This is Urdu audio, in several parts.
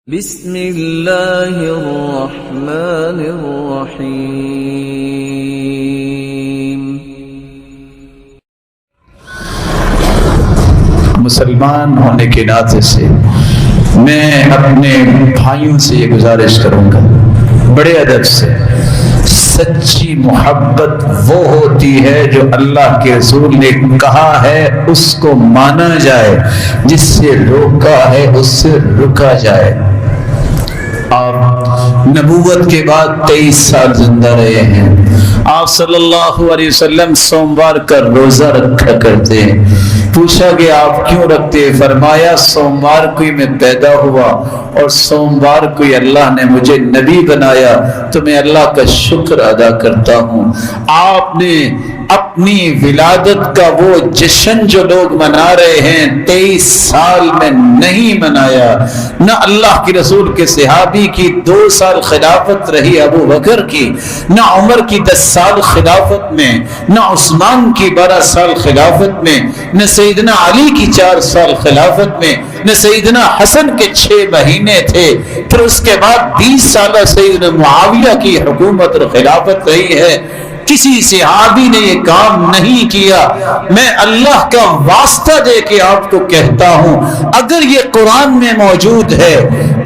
بسم اللہ الرحمن الرحیم۔ مسلمان ہونے کے ناطے سے میں اپنے بھائیوں سے یہ گزارش کروں گا، بڑے ادب سے، سچی محبت وہ ہوتی ہے جو اللہ کے رسول نے کہا ہے اس کو مانا جائے، جس سے روکا ہے اس سے رکا جائے۔ آپ نبوت کے بعد 23 سال زندہ رہے ہیں۔ آپ صلی اللہ علیہ وسلم سوموار کا روزہ رکھا کرتے ہیں۔ پوچھا کہ آپ کیوں رکھتے؟ فرمایا سوموار کو ہی میں پیدا ہوا اور سوموار کو ہی اللہ نے مجھے نبی بنایا، تو میں اللہ کا شکر ادا کرتا ہوں۔ آپ نے اپنی ولادت کا وہ جشن جو لوگ منا رہے ہیں 23 سال میں نہیں منایا۔ نہ اللہ کے رسول کے صحابی کی 2 سال خلافت رہی ابو بکر کی، نہ عمر کی 10 سال خلافت میں، نہ عثمان کی 12 سال خلافت میں، نہ سیدنا علی کی 4 سال خلافت میں، نہ سیدنا حسن کے 6 مہینے تھے، پھر اس کے بعد 20 سالہ سیدنا معاویہ کی حکومت اور خلافت رہی ہے۔ کسی صحابی نے یہ کام نہیں کیا۔ میں اللہ کا واسطہ دے کے آپ کو کہتا ہوں، اگر یہ قرآن میں موجود ہے،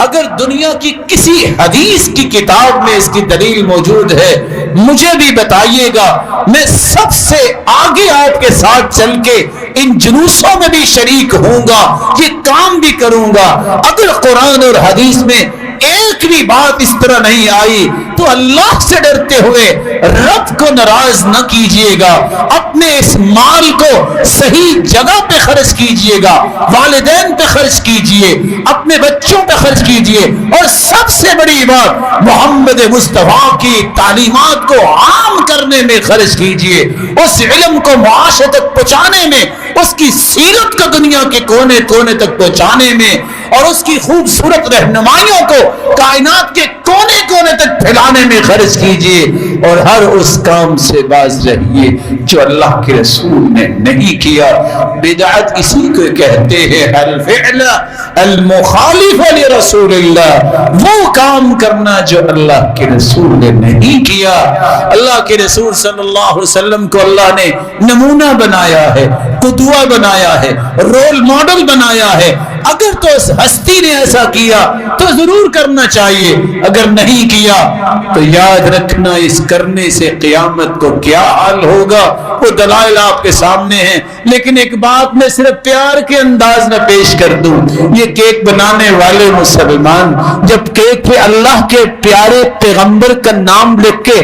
اگر دنیا کی کسی حدیث کی کتاب میں اس کی دلیل موجود ہے، مجھے بھی بتائیے گا، میں سب سے آگے آپ کے ساتھ چل کے ان جلوسوں میں بھی شریک ہوں گا، یہ کام بھی کروں گا۔ اگر قرآن اور حدیث میں ایک بھی بات اس طرح نہیں آئی تو اللہ سے ڈرتے ہوئے رب کو ناراض نہ کیجئے گا، اپنے اس مال کو صحیح جگہ پہ خرچ کیجئے گا، والدین پہ خرچ کیجئے، اپنے بچوں پہ خرچ کیجئے، اور سب سے بڑی بات محمد مصطفیٰ کی تعلیمات کو عام کرنے میں خرچ کیجئے، اس علم کو معاشرے تک پہنچانے میں، اس کی سیرت کو دنیا کے کونے کونے تک پہنچانے میں، اور اس کی خوبصورت رہنمائیوں کو کائنات کے کونے کونے تک پھیلانے میں خرچ کیجئے، اور ہر اس کام سے باز رہیے جو اللہ کے رسول نے نہیں کیا۔ بدعت اسی کو کہتے ہیں الفعل المخالف لرسول اللہ، وہ کام کرنا جو اللہ کے رسول نے نہیں کیا۔ اللہ کے رسول صلی اللہ علیہ وسلم کو اللہ نے نمونہ بنایا ہے، قدوہ بنایا ہے، رول ماڈل بنایا ہے۔ اگر تو اس ہستی نے ایسا کیا تو ضرور کرنا چاہیے، اگر نہیں کیا تو یاد رکھنا اس کرنے سے قیامت کو کیا حال ہوگا، وہ دلائل آپ کے سامنے ہیں۔ لیکن ایک بات میں صرف پیار کے انداز میں پیش کر دوں، یہ کیک بنانے والے مسلمان جب کیک پہ اللہ کے پیارے پیغمبر کا نام لکھ کے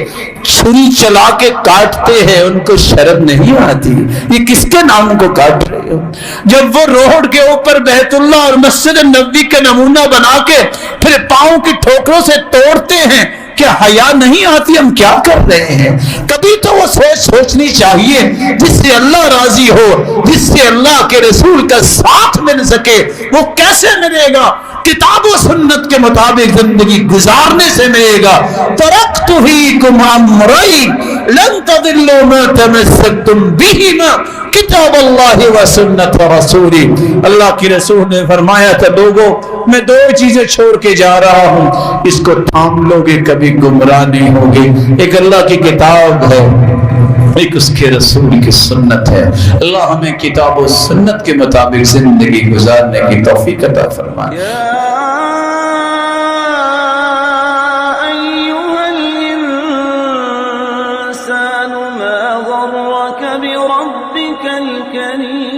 چھری چلا کے کاٹتے ہیں، ان کو شرم نہیں آتی؟ یہ کس کے نام کو کاٹ رہے ہو؟ جب وہ روڈ کے اوپر بیت اللہ اور مسجد نبوی کا نمونہ بنا کے پھر پاؤں کی ٹھوکروں سے توڑتے ہیں، کیا حیا نہیں آتی؟ ہم کیا کر رہے ہیں؟ کبھی تو وہ سوچنی چاہیے جس سے اللہ راضی ہو، جس سے اللہ کے رسول کا ساتھ مل سکے، وہ کیسے ملے گا؟ کتاب و سنت کے مطابق زندگی گزارنے سے ملے گا۔ ترکت فیکم امرین لن تضلوا ما تمسکتم بہما کتاب اللہ و سنت رسولی۔ اللہ کے رسول نے فرمایا تھا، لوگوں میں 2 چیزیں چھوڑ کے جا رہا ہوں، اس کو تھام لوگے کبھی گمراہ نہیں ہوگے۔ ایک اللہ کی کتاب ہے، ایک اس کے رسول کی سنت ہے۔ اللہ ہمیں کتاب و سنت کے مطابق زندگی گزارنے کی توفیق عطا فرمائے۔ یا ایھا الانسان ما غرک بربک الکریم۔